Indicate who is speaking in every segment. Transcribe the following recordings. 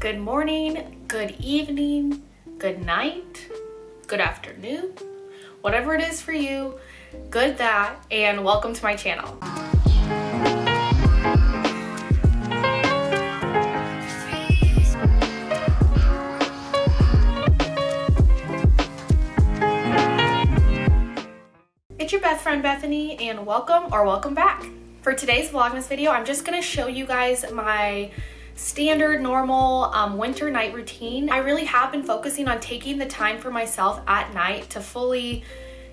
Speaker 1: Good morning, good evening, good night, good afternoon, whatever it is for you, good that, and welcome to my channel. It's your best friend Bethany, and welcome back. For today's Vlogmas video, I'm just gonna show you guys my standard normal winter night routine. I really have been focusing on taking the time for myself at night to fully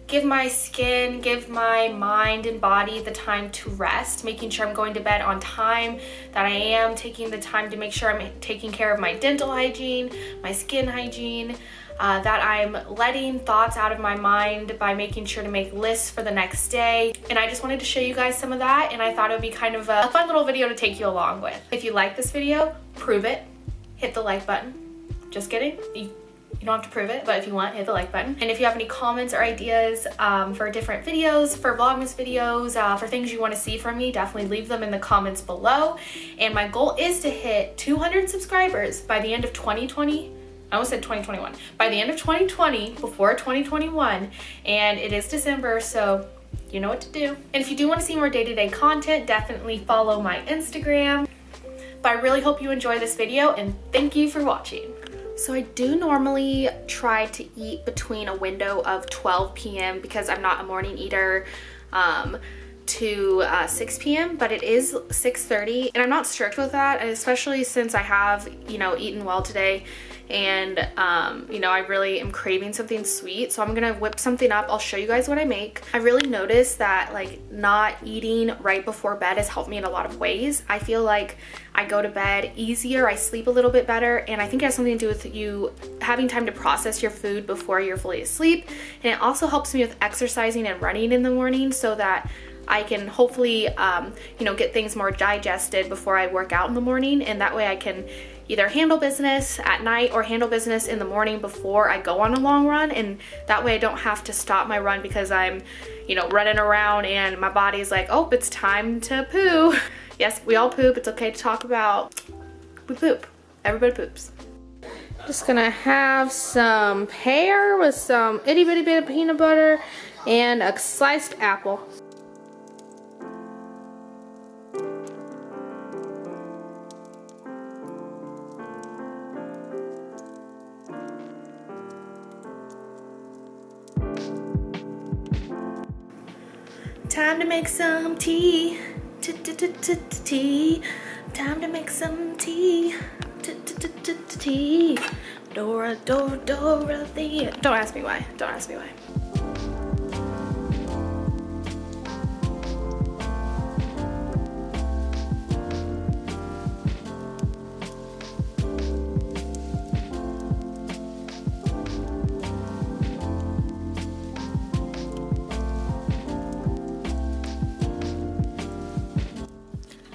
Speaker 1: give my skin, give my mind and body the time to rest, making sure I'm going to bed on time, that I am taking the time to make sure I'm taking care of my dental hygiene, my skin hygiene, that I'm letting thoughts out of my mind by making sure to make lists for the next day. And I just wanted to show you guys some of that, and I thought it would be kind of a fun little video to take you along with. If you like this video, prove it. Hit the like button. Just kidding. You don't have to prove it, but if you want, hit the like button. And if you have any comments or ideas for different videos, for Vlogmas videos, for things you want to see from me, definitely leave them in the comments below. And my goal is to hit 200 subscribers by the end of 2020. I almost said 2021. By the end of 2020, before 2021, and it is December, so you know what to do. And if you do want to see more day-to-day content, definitely follow my Instagram. But I really hope you enjoy this video, and thank you for watching. So I do normally try to eat between a window of 12 p.m. because I'm not a morning eater, to 6 p.m. but it is 6:30, and I'm not strict with that, and especially since I have, eaten well today, and I really am craving something sweet, so I'm gonna whip something up. I'll show you guys what I make. I really noticed that not eating right before bed has helped me in a lot of ways. I feel like I go to bed easier, I sleep a little bit better, and I think it has something to do with you having time to process your food before you're fully asleep. And it also helps me with exercising and running in the morning so that I can hopefully get things more digested before I work out in the morning, and that way I can either handle business at night or handle business in the morning before I go on a long run, and that way I don't have to stop my run because I'm running around and my body's like, oh, it's time to poo. Yes, we all poop. It's okay to talk about. We poop. Everybody poops. Just gonna have some pear with some itty bitty bit of peanut butter and a sliced apple. Time to make some tea, tea. Time to make some tea, tea. Dora, Dora, Dorothea. Don't ask me why. Don't ask me why.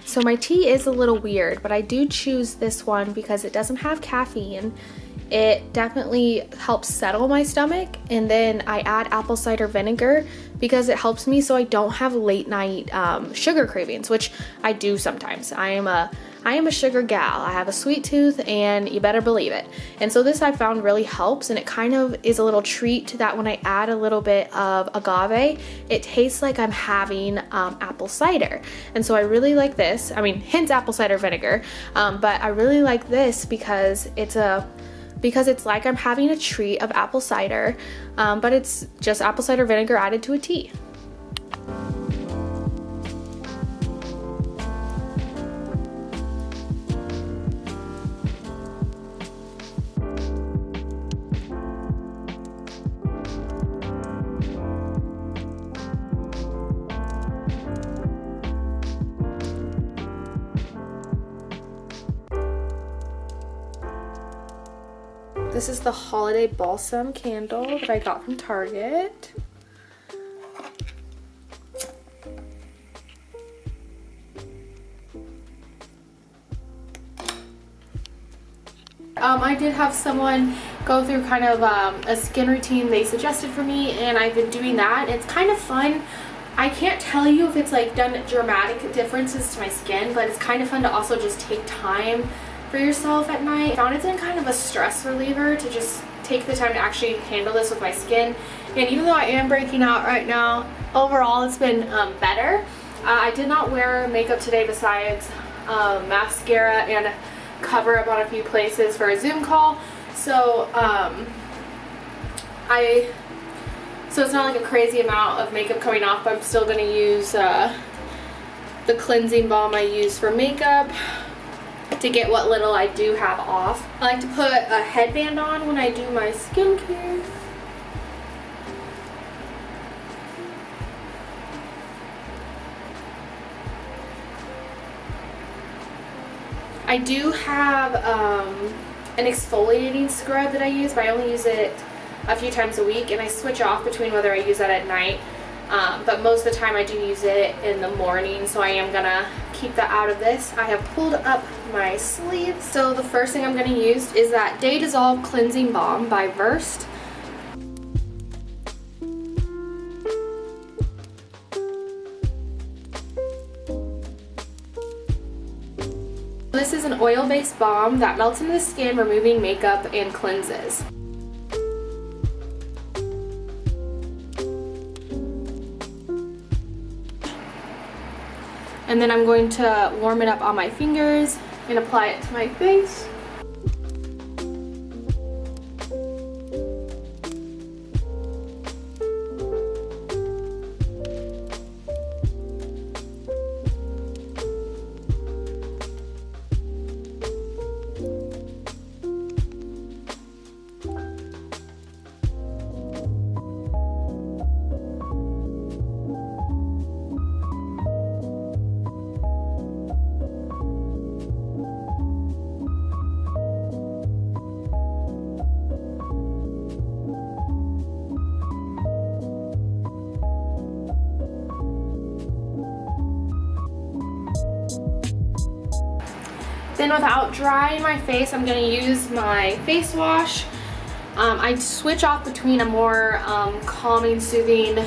Speaker 1: So my tea is a little weird, but I do choose this one because it doesn't have caffeine. It definitely helps settle my stomach, and then I add apple cider vinegar because it helps me so I don't have late night sugar cravings, which I do sometimes. I am a sugar gal. I have a sweet tooth, and you better believe it. And so this I found really helps, and it kind of is a little treat that when I add a little bit of agave, it tastes like I'm having apple cider. And so I really like this. I mean, hence apple cider vinegar, but I really like this because it's like I'm having a treat of apple cider, but it's just apple cider vinegar added to a tea. This is the holiday balsam candle that I got from Target. I did have someone go through kind of a skin routine they suggested for me, and I've been doing that. It's kind of fun. I can't tell you if it's like done dramatic differences to my skin, but it's kind of fun to also just take time for yourself at night. I found it's been kind of a stress reliever to just take the time to actually handle this with my skin. And even though I am breaking out right now, overall it's been better. I did not wear makeup today besides mascara and cover up on a few places for a Zoom call. So so it's not like a crazy amount of makeup coming off, but I'm still going to use the cleansing balm I use for makeup to get what little I do have off. I like to put a headband on when I do my skincare. I do have an exfoliating scrub that I use, but I only use it a few times a week, and I switch off between whether I use that at night, but most of the time I do use it in the morning, so I am gonna keep that out of this. I have pulled up my sleeves. So the first thing I'm gonna use is that Day Dissolve Cleansing Balm by Versed. This is an oil-based balm that melts into the skin, removing makeup and cleanses. And then I'm going to warm it up on my fingers and apply it to my face. Then without drying my face, I'm going to use my face wash. I switch off between a more calming, soothing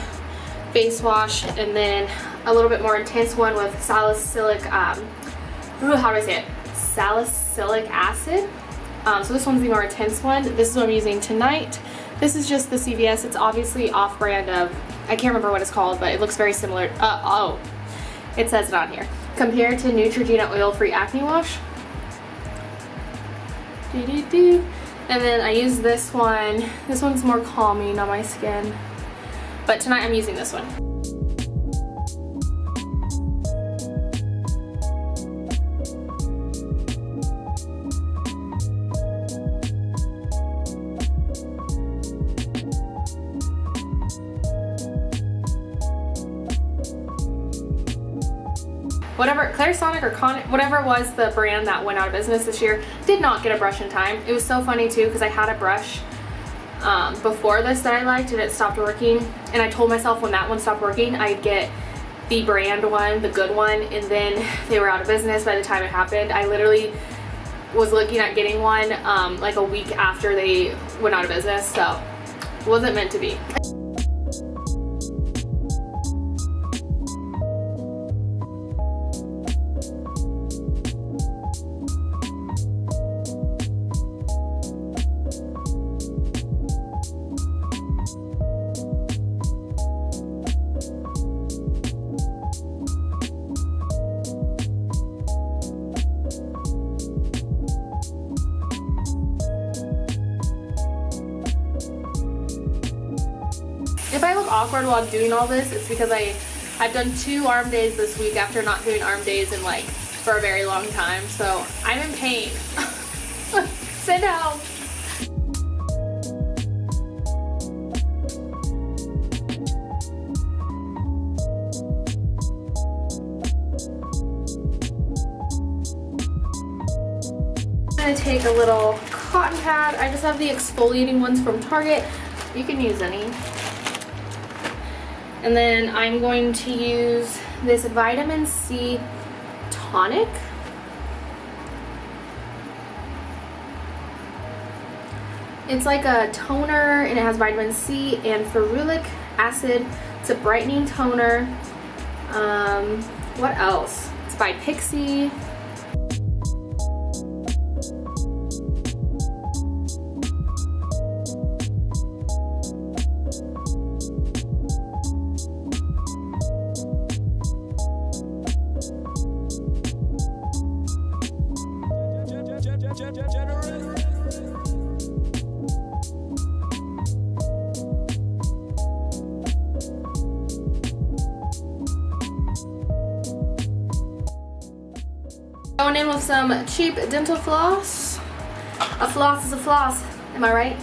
Speaker 1: face wash and then a little bit more intense one with salicylic, how do I say it? Salicylic acid. So this one's the more intense one. This is what I'm using tonight. This is just the CVS. It's obviously off-brand of, I can't remember what it's called, but it looks very similar. Oh, it says it on here. Compared to Neutrogena Oil-Free Acne Wash. And then I use this one. This one's more calming on my skin, but tonight I'm using this one. Whatever, Clarisonic or whatever was the brand that went out of business this year, did not get a brush in time. It was so funny too, because I had a brush before this that I liked and it stopped working. And I told myself when that one stopped working, I'd get the brand one, the good one, and then they were out of business by the time it happened. I literally was looking at getting one like a week after they went out of business, so it wasn't meant to be. If I look awkward while doing all this, it's because I've done 2 arm days this week after not doing arm days in like for a very long time, so I'm in pain. Send help. I'm gonna take a little cotton pad. I just have the exfoliating ones from Target. You can use any. And then I'm going to use this vitamin C tonic. It's like a toner and it has vitamin C and ferulic acid. It's a brightening toner. What else? It's by Pixie. Going in with some cheap dental floss. A floss is a floss, am I right?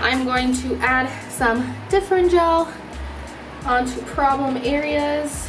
Speaker 1: I'm going to add some different gel onto problem areas.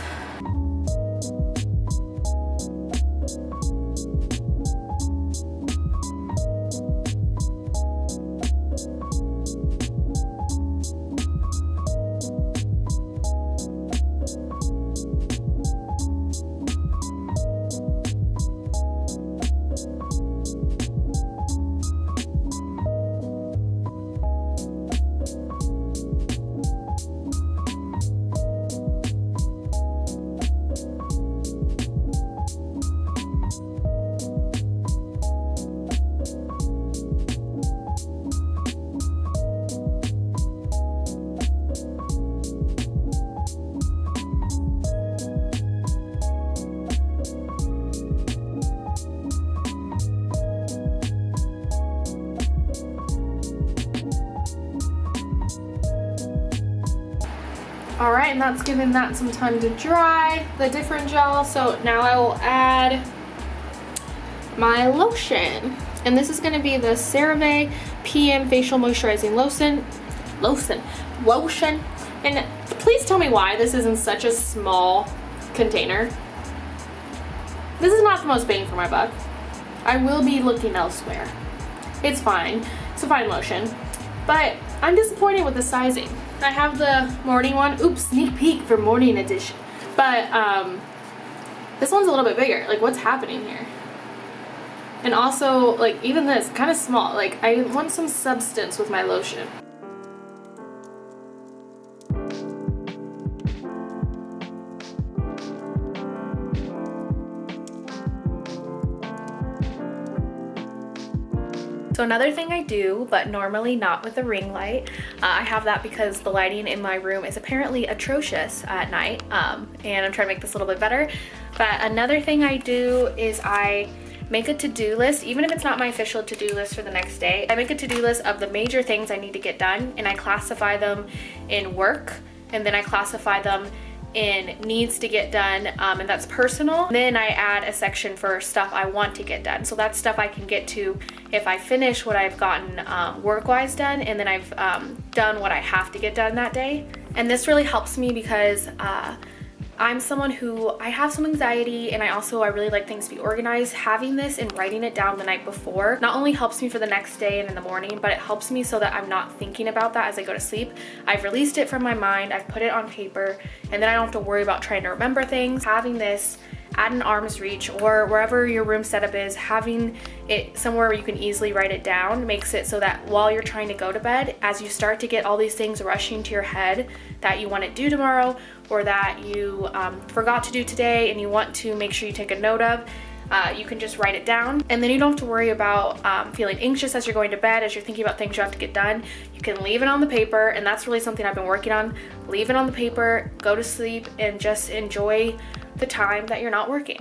Speaker 1: All right, and that's giving that some time to dry, the different gel. So now I will add my lotion. And this is gonna be the CeraVe PM Facial Moisturizing Lotion. And please tell me why this is in such a small container. This is not the most bang for my buck. I will be looking elsewhere. It's fine, it's a fine lotion. But I'm disappointed with the sizing. I have the morning one. Oops, sneak peek for morning edition. But this one's a little bit bigger. Like, what's happening here? And also, like, even this, kind of small. Like, I want some substance with my lotion. So another thing I do, but normally not with a ring light, I have that because the lighting in my room is apparently atrocious at night, and I'm trying to make this a little bit better. But another thing I do is I make a to-do list, even if it's not my official to-do list for the next day. I make a to-do list of the major things I need to get done, and I classify them in work, and then I classify them in needs to get done, and that's personal. Then I add a section for stuff I want to get done. So that's stuff I can get to if I finish what I've gotten work-wise done, and then I've done what I have to get done that day. And this really helps me because I'm someone who, I have some anxiety, and I really like things to be organized. Having this and writing it down the night before not only helps me for the next day and in the morning, but it helps me so that I'm not thinking about that as I go to sleep. I've released it from my mind, I've put it on paper, and then I don't have to worry about trying to remember things. Having this at an arm's reach or wherever your room setup is, having it somewhere where you can easily write it down makes it so that while you're trying to go to bed, as you start to get all these things rushing to your head that you want to do tomorrow or that you forgot to do today and you want to make sure you take a note of, you can just write it down, and then you don't have to worry about feeling anxious as you're going to bed, as you're thinking about things you have to get done. You can leave it on the paper, and that's really something I've been working on. Leave it on the paper, go to sleep, and just enjoy the time that you're not working.